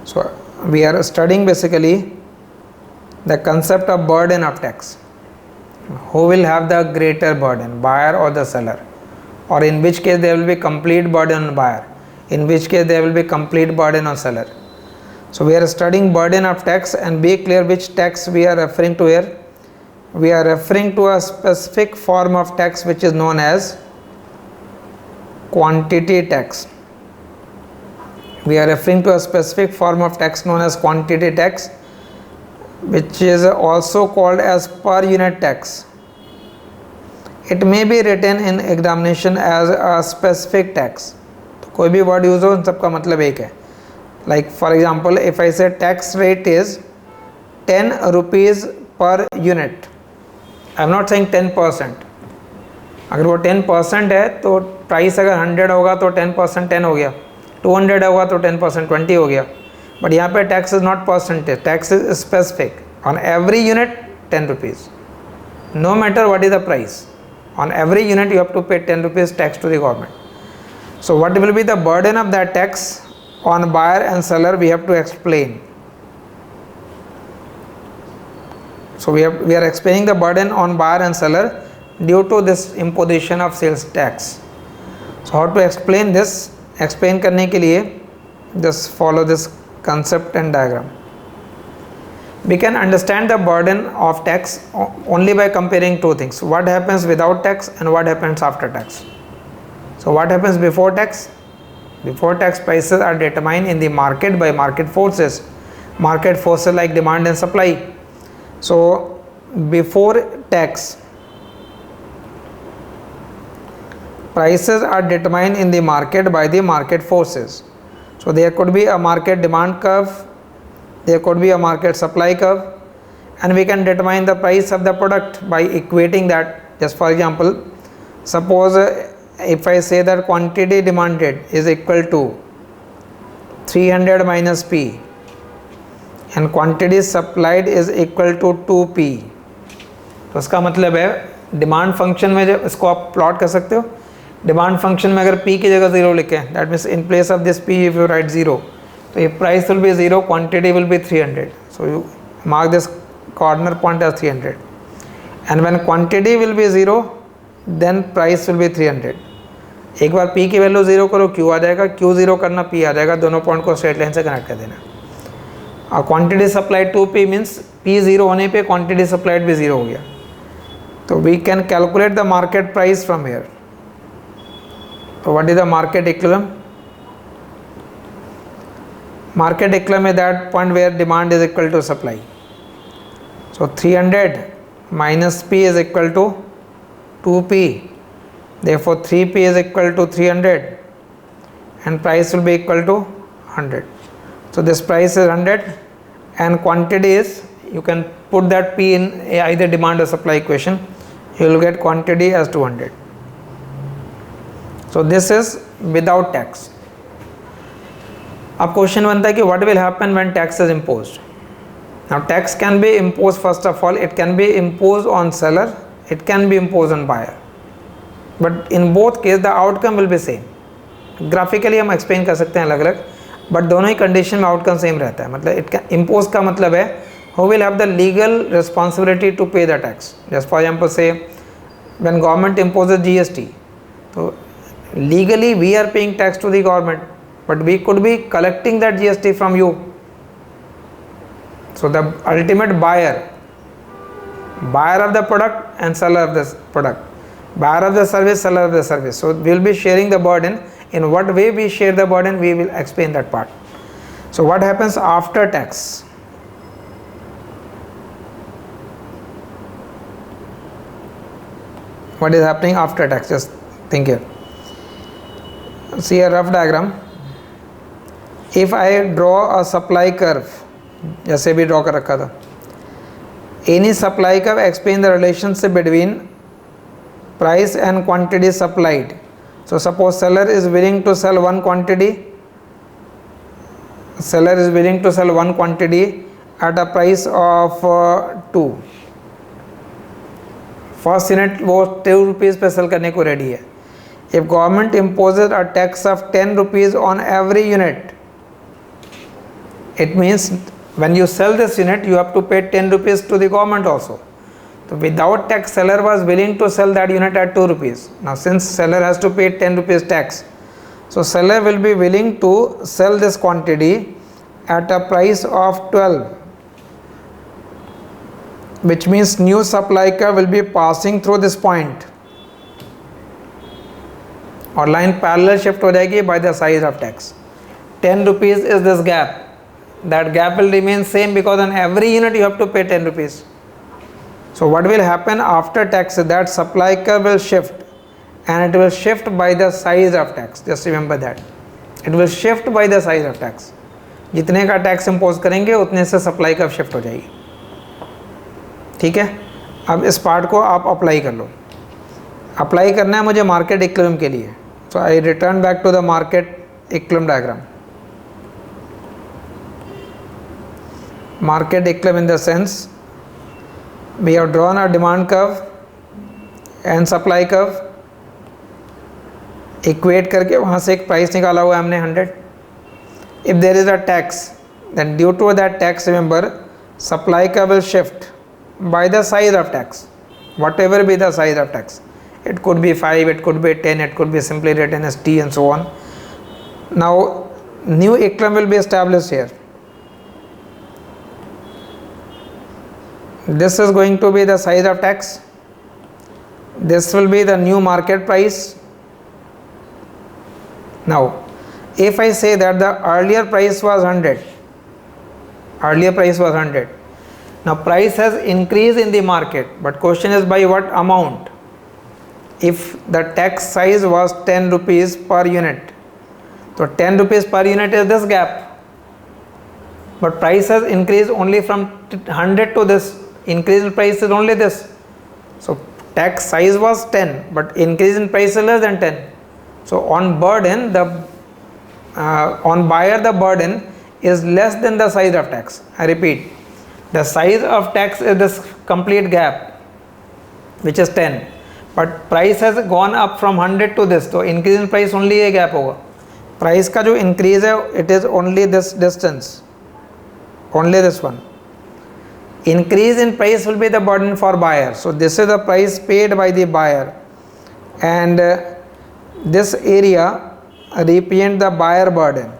Speaker 1: So we are studying basically the concept of burden of tax. Who will have the greater burden, buyer or the seller? Or in which case there will be complete burden on buyer, in which case there will be complete burden on seller. So we are studying burden of tax, and be clear which tax we are referring to here. We are referring to a specific form of tax which is known as quantity tax. We are referring to a specific form of tax known as quantity tax, which is also called as per unit tax. It may be written in examination as a specific tax. तो कोई भी word use हो, इन सबका मतलब एक है. Like for example, if I say tax rate is 10 rupees per unit, I am not saying 10%. अगर वो 10% है तो प्राइस अगर 100 होगा तो 10% 10 हो गया, 200 होगा तो 10% 20 हो गया. बट यहाँ पे tax is not percentage, tax is specific. On every unit 10 rupees, no matter what is the price. On every unit you have to pay 10 rupees tax to the government. So what will be the burden of that tax on buyer and seller, we have to explain. So we are explaining the burden on buyer and seller due to this imposition of sales tax. So how to explain this? Explain करने के लिए just follow this concept and diagram. We can understand the burden of tax only by comparing two things: what happens without tax and what happens after tax. So what happens before tax? Before tax, prices are determined in the market by market forces like demand and supply. So before tax, prices are determined in the market by the market forces. So there could be a market demand curve, there could be a market supply curve, and we can determine the price of the product by equating that. Just for example, suppose if I say that quantity demanded is equal to 300 minus P and quantity supplied is equal to 2P, तो उसका मतलब है demand function में जब इसको आप plot कर सकते हो, डिमांड फंक्शन में अगर P की जगह 0 लिखें, that means in place of this P if you right 0, so if price will be 0, quantity will be 300. So you mark this corner point as 300. And when quantity will be 0, then price will be 300. एक बार P की value 0 करो, Q आ जाएगा, Q 0 करना, P आ जाएगा, दोनों point को straight line से connect कर देना. और quantity supplied 2P means P 0 होने पे क्वांटिटी सप्लाइड भी 0 हो गया. तो we can calculate the market price from here. तो what is the market equilibrium? Market equilibrium is that point where demand is equal to supply. So 300 minus P is equal to 2P. Therefore 3P is equal to 300 and price will be equal to 100. So this price is 100 and quantity is, you can put that P in either demand or supply equation, you will get quantity as 200. So this is without tax. अब question बनता है कि what will happen when tax is imposed. Now tax can be impose, first of all it can be impose on seller, it can be impose on buyer, but in both case the outcome will be same. Graphically हम explain कर सकते हैं अलग अलग, बट दोनों ही condition में आउटकम सेम रहता है. मतलब इट कैन इम्पोज का मतलब है who will have the legal responsibility to pay the tax. Just for example say when government imposes GST, तो legally we are paying tax to the government, but we could be collecting that GST from you. So the ultimate buyer of the product and seller of the product, buyer of the service, seller of the service. So we will be sharing the burden. In what way we share the burden, we will explain that part. So what happens after tax? What is happening after tax? Just think here. See a rough diagram. If I draw a supply curve, जैसे भी draw कर रखा था, any supply curve explain the relationship between price and quantity supplied. So suppose seller is willing to sell one quantity, at a price of 2. First unit वो 2 rupees पे cell करने को ready है. If government imposes a tax of 10 rupees on every unit, it means when you sell this unit, you have to pay 10 rupees to the government also. So without tax, seller was willing to sell that unit at 2 rupees. Now since seller has to pay 10 rupees tax, so seller will be willing to sell this quantity at a price of 12, which means new supply curve will be passing through this point और line parallel shift हो जाएगी by the size of tax. 10 rupees is this gap. That gap will remain same because on every unit you have to pay 10 rupees. So what will happen after tax is that supply curve will shift, and it will shift by the size of tax. Just remember that. It will shift by the size of tax. जितने का tax impose करेंगे उतने से supply curve shift हो जाएगी. ठीक है, अब इस पार्ट को आप अप्लाई कर लो. अप्लाई करना है मुझे मार्केट इक्विलिब्रियम के लिए. So I return back to the market equilibrium diagram. Market equilibrium in the sense we have drawn a demand curve and supply curve, equate करके वहाँ से एक प्राइस निकाला हुआ है हमने 100. If there is a tax, then due to that tax, remember, supply curve will shift by the size of tax, whatever be the size of tax. It could be 5, it could be 10, it could be simply written as T and so on. Now new equilibrium will be established here. This is going to be the size of tax. This will be the new market price. Now, if I say that the earlier price was 100, now price has increased in the market, but question is by what amount? If the tax size was 10 rupees per unit, so 10 rupees per unit is this gap, but price has increased only from 100 to this. Increase in price is only this. So tax size was 10, but increase in price is less than 10. So on burden, on buyer the burden is less than the size of tax. I repeat, the size of tax is this complete gap, which is 10, but price has gone up from 100 to this. So increase in price only a gap होगा. Price का जो increase है, it is only this distance, only this one. Increase in price will be the burden for buyer. So this is the price paid by the buyer, and this area represent the buyer burden.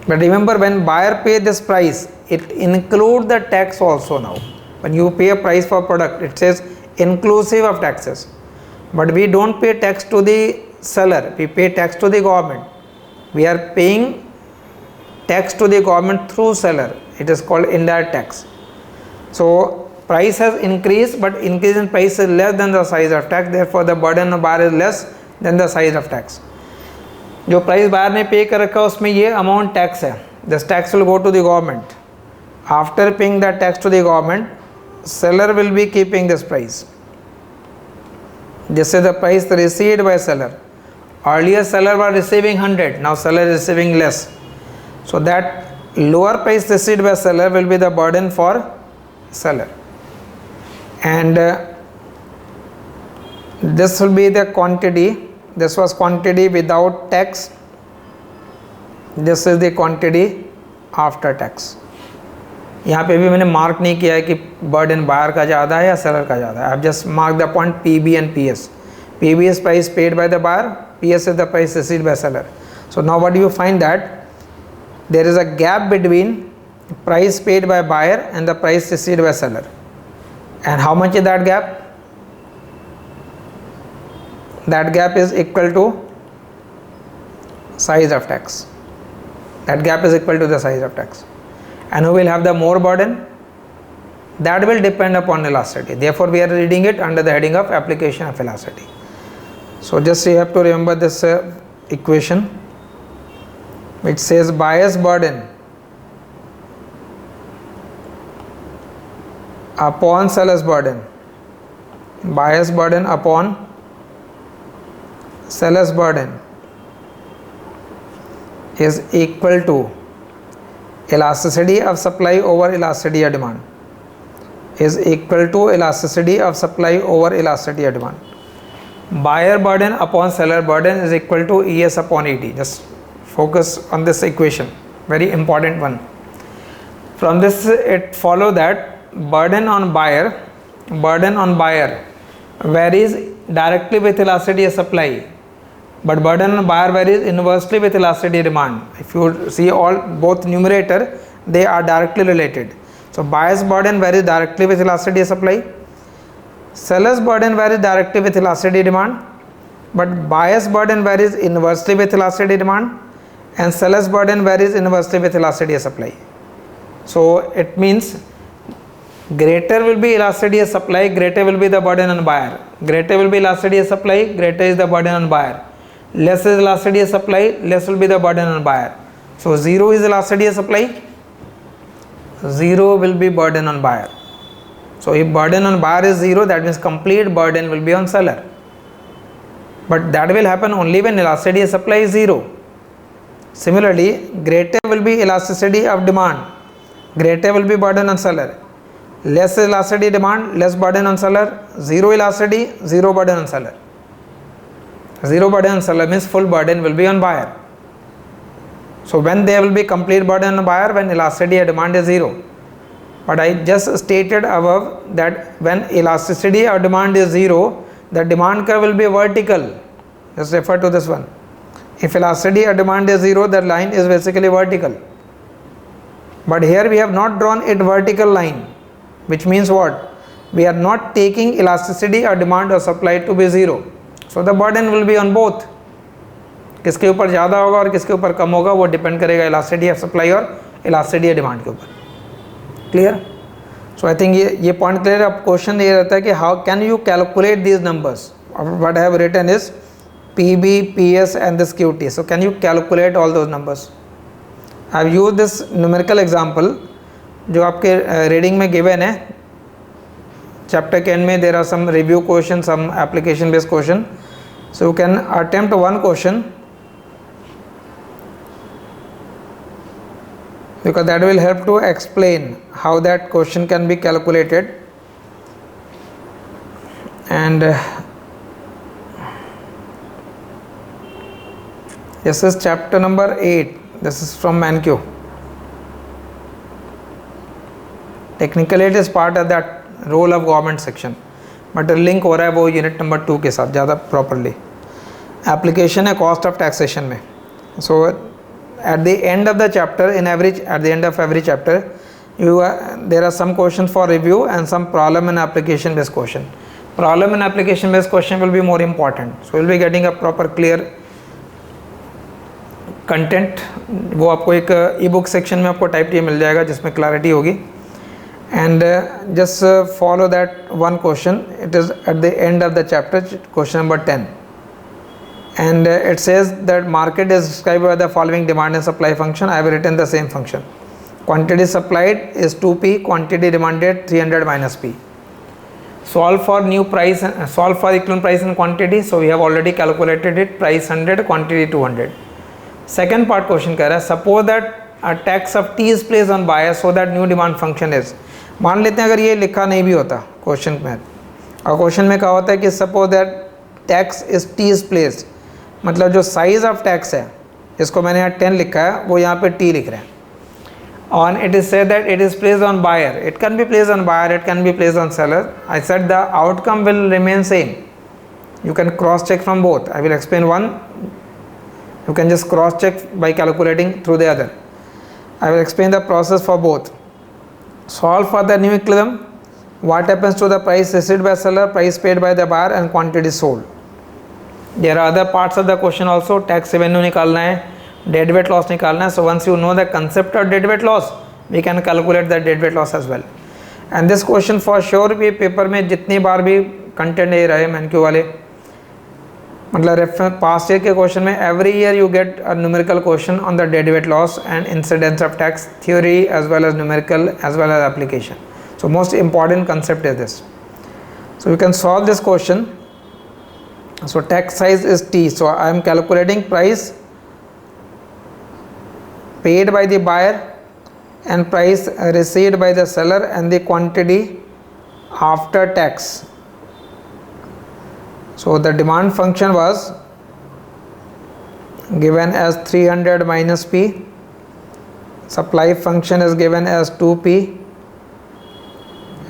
Speaker 1: But remember, when buyer pay this price, it include the tax also. Now when you pay a price for product, it says inclusive of taxes, but we don't pay tax to the seller, we pay tax to the government. We are paying tax to the government through seller. It is called indirect tax. So price has increased, but increase in price is less than the size of tax, therefore the burden of buyer is less than the size of tax. जो price buyer ने pay कर रखा है उसमें ये amount tax है. This tax will go to the government. After paying that tax to the government, seller will be keeping this price. This is the price received by seller. Earlier seller was receiving 100, now seller is receiving less. So that lower price received by seller will be the burden for seller, and this will be the quantity. This was quantity without tax, this is the quantity after tax. यहाँ पे भी मैंने mark नहीं किया है कि burden buyer का ज़्यादा है या सेलर का ज़्यादा है. I have just mark the point PB and PS. PB is price paid by the buyer, PS is the price received by seller. So now what do you find that there is a gap between price paid by buyer and the price received by seller. And how much is that gap? That gap is equal to size of tax. That gap is equal to the size of tax. And who will have the more burden? That will depend upon elasticity. Therefore we are reading it under the heading of application of elasticity. So just you have to remember this equation, which says buyer's burden upon seller's burden. Buyer's burden upon seller's burden is equal to elasticity of supply over elasticity of demand. Is equal to elasticity of supply over elasticity of demand. Buyer burden upon seller burden is equal to ES upon ED. Just focus on this equation, very important one. From this it follow that burden on buyer varies directly with elasticity of supply, but burden on buyer varies inversely with elasticity demand. If you see both numerator, they are directly related. So buyer's burden varies directly with elasticity of supply, seller's burden varies directly with elasticity demand, but buyer's burden varies inversely with elasticity demand, and seller's burden varies inversely with elasticity of supply. So it means greater will be elasticity of supply, greater will be the burden on buyer. Greater will be elasticity of supply, greater is the burden on buyer. Less is elasticity of supply, less will be the burden on buyer. So 0 is elasticity of supply, 0 will be burden on buyer. So if burden on buyer is 0, that means complete burden will be on seller. But that will happen only when elasticity of supply is 0. Similarly, greater will be elasticity of demand, greater will be burden on seller. Less elasticity demand, less burden on seller. 0 elasticity, 0 burden on seller. 0 burden on seller means full burden will be on buyer. So when there will be complete burden on buyer, when elasticity of demand is 0. But I just stated above that when elasticity of demand is 0, the demand curve will be vertical. Just refer to this one. If elasticity of demand is 0, the line is basically vertical. But here we have not drawn it vertical line, which means what? We are not taking elasticity or demand or supply to be 0. So the burden will be on both. किसके ऊपर ज़्यादा होगा और किसके ऊपर कम होगा वो depend करेगा इलास्टिसिटी ऑफ सप्लाई और इलास्टिसिटी ऑफ डिमांड के ऊपर. क्लियर? सो आई थिंक ये पॉइंट क्लियर. अब क्वेश्चन ये रहता है कि how can you calculate these numbers. What I have written is PB, PS and this QT. So can you calculate all those numbers? I have used this numerical example जो आपके reading में given है. Chapter के end में there are some review question, some application based question. So you can attempt one question because that will help to explain how that question can be calculated. And this is chapter number 8. This is from NQ. Technically it is part of that role of government section, but link हो रहा है वो unit number 2 के साथ ज़्यादा properly. Application है cost of taxation में. सो at the end of the chapter, at the end of every chapter, there are some questions for review and some problem and application based question. Problem and application based question will be more important. So we will be getting a proper clear content. वो आपको एक ई book section में आपको type T मिल जाएगा जिसमें clarity होगी. And just follow that one question. It is at the end of the chapter, question number 10. And it says that market is described by the following demand and supply function. I have written the same function. Quantity supplied is 2P, quantity demanded 300 minus P. Solve for new price, solve for equivalent price and quantity. So we have already calculated it. Price 100, quantity 200. Second part question कह रहा है, suppose that a tax of T is placed on buyer so that new demand function is. मान लेते हैं अगर ये लिखा नहीं भी होता क्वेश्चन में, और क्वेश्चन में कहा होता है कि suppose that tax is T is placed, मतलब जो साइज ऑफ टैक्स है, इसको मैंने यहाँ 10 लिखा है, वो यहाँ पे T लिख रहे हैं. On it is said that it is placed on buyer. It can be placed on buyer, it can be placed on seller. I said the outcome will remain same. You can cross check from both. I will explain one. You can just cross check by calculating through the other. I will explain the process for both. Solve for the new equilibrium. What happens to the price received by seller, price paid by the buyer and quantity sold. There are other parts of the question also. Tax revenue निकालना है, dead weight loss निकालना है. So once you know the concept of dead weight loss, we can calculate the dead weight loss as well. And this question for sure भी paper में जितनी बार भी content ये रहे MNQ वाले, मतलब पास्ट ईयर के क्वेश्चन में every year you get a numerical question on the dead weight loss and incidence of tax, theory as well as numerical as well as application. So most important concept is this. So you can solve this question. So tax size is T. So I am calculating price paid by the buyer and price received by the seller and the quantity after tax. So the demand function was given as 300 minus P. supply function is given as 2p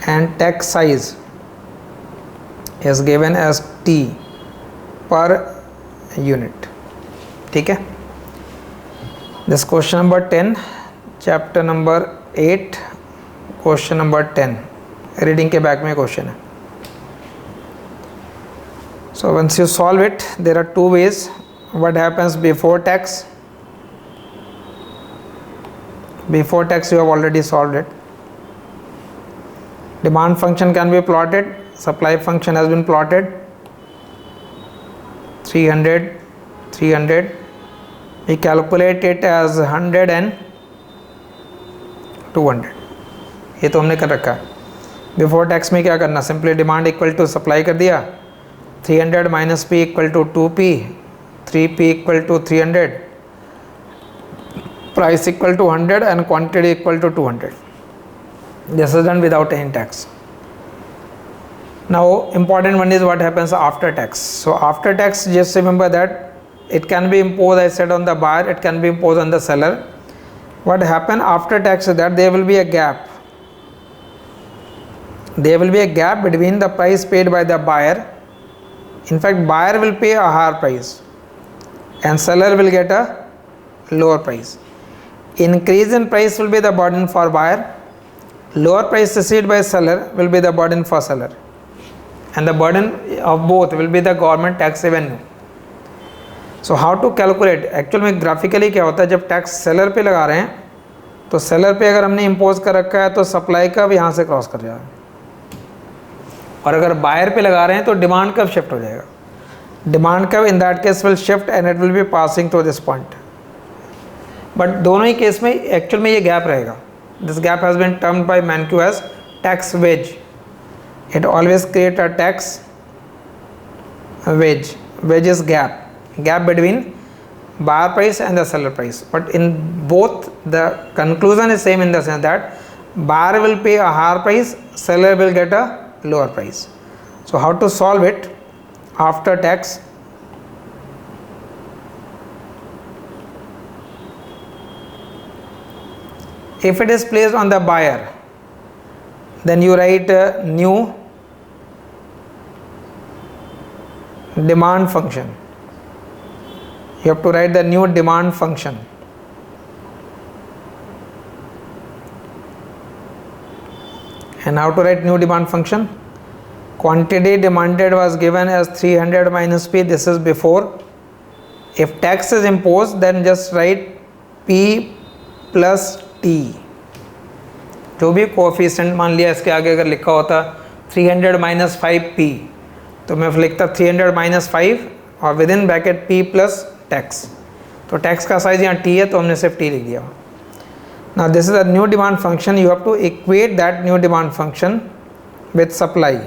Speaker 1: and tax size is given as t per unit. ठीक है. This question number 10, chapter number 8, question number 10. Reading के back में question है. So once you solve it, there are two ways. What happens before tax? Before tax you have already solved it. Demand function can be plotted. Supply function has been plotted. 300, 300. We calculate it as 100 and 200. ये तो हमने कर रखा है. Before tax में क्या करना, simply demand equal to supply कर दिया. 300 minus p equal to 2p, 3p equal to 300, price equal to 100 and quantity equal to 200. This is done without any tax. Now important one is what happens after tax. So after tax, just remember that it can be imposed, I said, on the buyer, it can be imposed on the seller. What happen after tax is that there will be a gap. There will be a gap between the price paid by the buyer. In fact, buyer will pay a higher price and seller will get a lower price. Increase in price will be the burden for buyer. Lower price received by seller will be the burden for seller. And the burden of both will be the government tax revenue. So how to calculate? Actually में graphically क्या होता है, जब tax seller पे लगा रहे हैं तो सेलर पे अगर हमने इम्पोज कर रखा है तो सप्लाई कर्व यहाँ से क्रॉस कर जाएगा, और अगर बायर पे लगा रहे हैं तो डिमांड कर्व शिफ्ट हो जाएगा. Demand curve in that case will shift and it will be passing through this point. But दोनों ही केस में एक्चुअल में ये गैप रहेगा. This gap has been termed by Mankiw as tax wedge. It always create a tax wedge. Wedge is gap between buyer price and the seller price. But in both the conclusion is same in the sense that buyer will pay a higher price, seller will get a lower price. So how to solve it after tax? If it is placed on the buyer, then you write a new demand function. You have to write the new demand function. And how to write new demand function? Quantity demanded was given as 300 minus p. This is before. If tax is imposed, then just write p plus t. जो भी coefficient मान लिया, इसके आगे अगर लिखा होता 300 minus 5p, तो मैं लिखता 300 माइनस 5 और within bracket p plus tax. तो टैक्स का साइज यहाँ t है तो हमने सिर्फ t लिख दिया. Now this is a new demand function. You have to equate that new demand function with supply.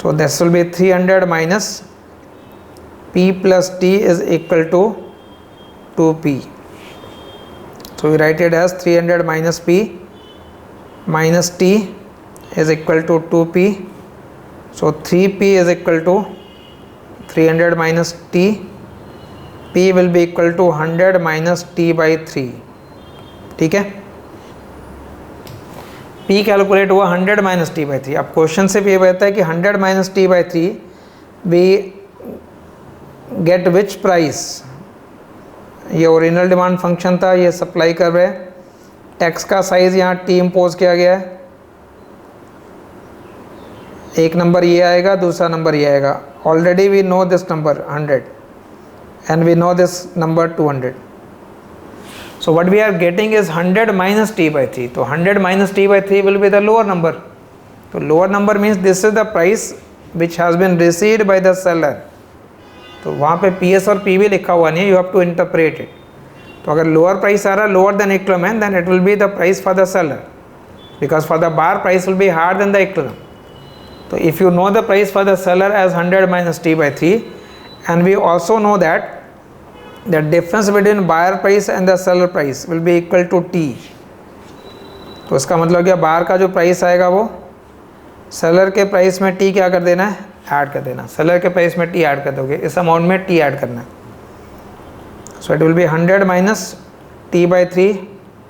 Speaker 1: So this will be 300 minus p plus t is equal to 2p. So we write it as 300 minus p minus t is equal to 2p. So 3p is equal to 300 minus t. p will be equal to 100 minus t by 3. ठीक है. p calculate हुआ 100 minus T by 3. अब question से ये कहता है कि 100 minus T by 3 we get which price. ये ओरिजिनल डिमांड फंक्शन था, ये सप्लाई कर रहे हैं. टैक्स का साइज यहाँ टी इम्पोज किया गया है. एक नंबर ये आएगा, दूसरा नंबर ये आएगा. Already we know this number 100 and we know this number 200. So what we are getting is 100 minus T by 3. तो 100 minus T by 3 will be the lower number. तो lower number means this is the price which has been received by the seller. तो वहाँ पे P S और P भी लिखा हुआ नहीं है, you have to interpret it. तो अगर लोअर प्राइस आ रहा है lower than equivalent, then it will be the price for the seller, because for the buyer price will be higher than the equivalent. तो if you know the price for the seller as 100 minus T by 3 and we also know that the difference between buyer price and the seller price will B equal to t. तो इसका मतलब क्या, buyer का जो price आएगा वो seller के price में टी क्या कर देना है, ऐड कर देना. सेलर के प्राइस में टी ऐड कर दोगे, इस अमाउंट में टी ऐड करना है. So it will B 100 minus T by 3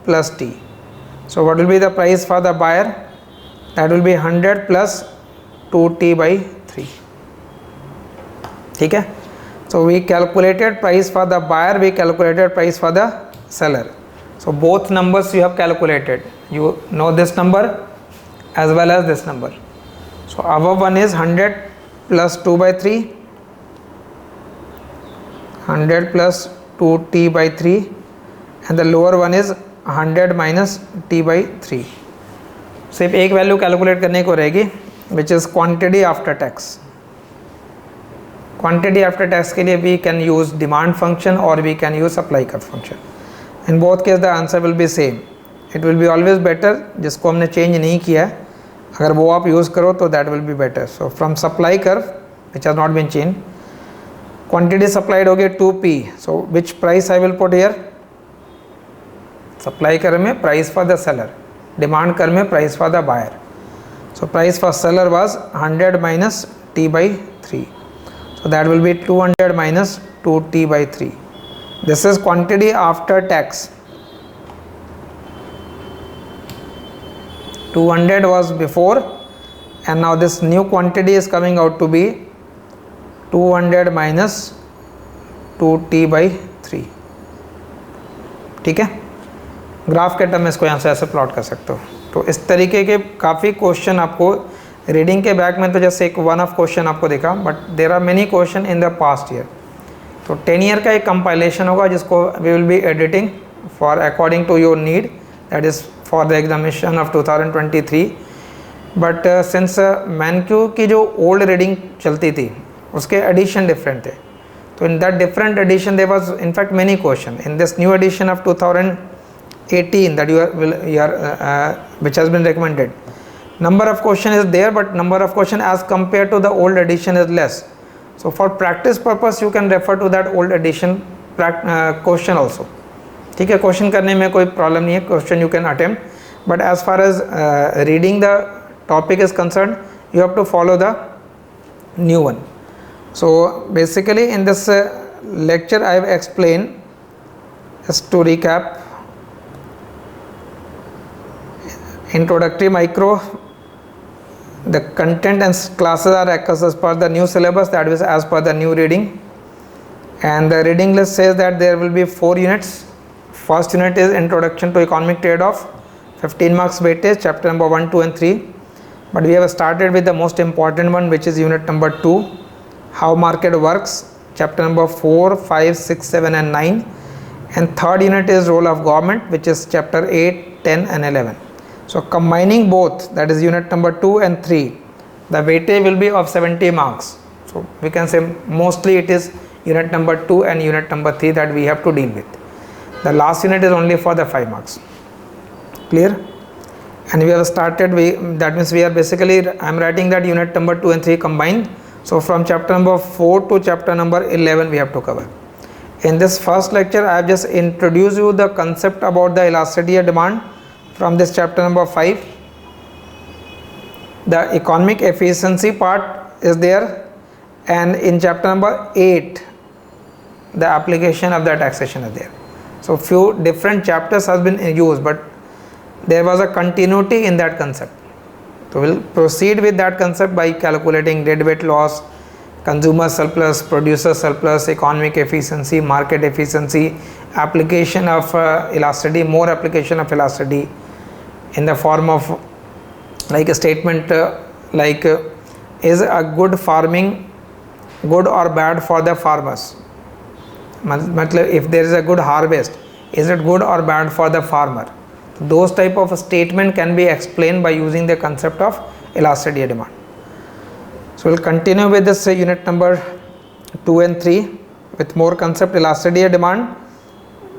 Speaker 1: plus T. So what will be the price for the buyer? That will be 100 plus 2T by 3. ठीक है. So we calculated price for the buyer, we calculated price for the seller. So both numbers you have calculated. You know this number as well as this number. So above one is 100 plus 2 by 3, 100 plus 2T by 3, and the lower one is 100 minus T by 3. सिर्फ एक value calculate करने को रहेगी, which is quantity after tax. Quantity after tax के लिए we can use demand function or we can use supply curve function. In both case the answer will be same. It will be always better जिसको हमने change नहीं किया है, अगर वो आप use करो तो that will be better. So from supply curve which has not been changed, quantity supplied होगी 2P. So which price I will put here? Supply curve में price for the seller, demand curve में price for the buyer. So price for seller was 100 minus T by 3. So that will be 200 minus 2T by 3. This is quantity after tax. 200 was before, and now this new quantity is coming out to be 200 minus 2T by 3. ठीक है. Graph के term में इसको यहाँ से ऐसे plot कर सकते हो. तो इस तरीके के काफ़ी क्वेश्चन आपको रीडिंग के बैक में तो जैसे एक वन ऑफ क्वेश्चन आपको दिखा, but there are many question in the past year. तो 10 ईयर का एक कंपाइलेशन होगा जिसको we will be editing for according to your need, that is for the examination of 2023. But since Mankiw की जो old reading चलती थी उसके एडिशन डिफरेंट थे, तो in that different edition there was in fact many question. In this new edition of 2018 that you are which has been recommended, number of question is there, but number of question as compared to the old edition is less. So for practice purpose you can refer to that old edition question also. ठीक है, question करने में कोई problem नहीं है, question you can attempt, but as far as reading the topic is concern you have to follow the new one. So basically in this lecture I have explained, just to recap, introductory micro, the content and classes are as per the new syllabus, that is as per the new reading, and the reading list says that there will be 4 units. First unit is introduction to economic trade-off, 15 marks weightage, chapter number 1, 2 and 3, but we have started with the most important one, which is unit number 2, how market works, chapter number 4, 5, 6, 7 and 9, and third unit is role of government, which is chapter 8, 10 and 11. So combining both, that is unit number 2 and 3, the weightage will be of 70 marks. So we can say mostly it is unit number 2 and unit number 3 that we have to deal with. The last unit is only for the 5 marks. Clear? And we have started, that means we are basically, I am writing that unit number 2 and 3 combined. So from chapter number 4 to chapter number 11 we have to cover. In this first lecture I have just introduced you the concept about the elasticity of demand from this chapter number 5. The economic efficiency part is there, and in chapter number 8 the application of the taxation is there. So few different chapters has been used, but there was a continuity in that concept. So we'll proceed with that concept by calculating deadweight loss, consumer surplus, producer surplus, economic efficiency, market efficiency, application of elasticity, more application of elasticity in the form of like a statement is a good farming good or bad for the farmers? Matlab, if there is a good harvest, is it good or bad for the farmer? Those type of statement can be explained by using the concept of elasticity of demand. So we'll continue with this unit number 2 and 3 with more concept elasticity of demand.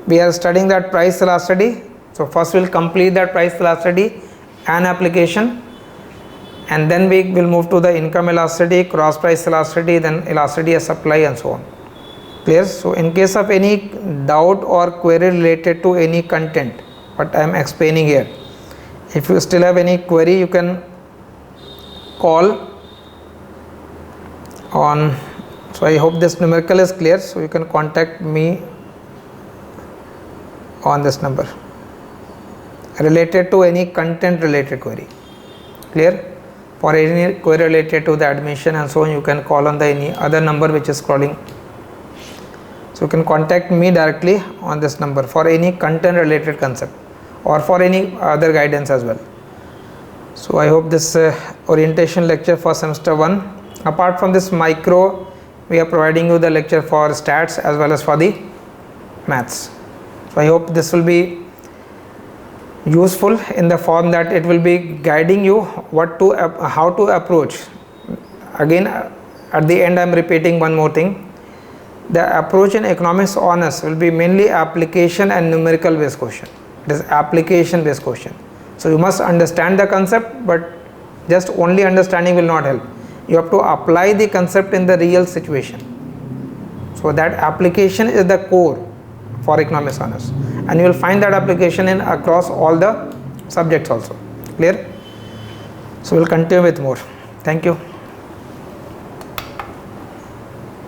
Speaker 1: We are studying that price elasticity. So first we'll complete that price elasticity and application, and then we will move to the income elasticity, cross price elasticity, then elasticity of supply and so on. Clear? So in case of any doubt or query related to any content what I am explaining here, if you still have any query you can call on. So I hope this numerical is clear, so you can contact me on this number. related to any content related query. Clear? For any query related to the admission and so on, you can call on the any other number which is scrolling. So you can contact me directly on this number for any content related concept or for any other guidance as well. So I hope this orientation lecture for semester 1. Apart from this micro, we are providing you the lecture for stats as well as for the maths. So I hope this will be useful in the form that it will be guiding you how to approach. Again, at the end I am repeating one more thing. The approach in economics honors will be mainly application and numerical based question. It is application based question. So you must understand the concept, but just only understanding will not help. You have to apply the concept in the real situation. So that application is the core for economics honors, and you will find that application in across all the subjects also. Clear? So we'll continue with more. Thank you.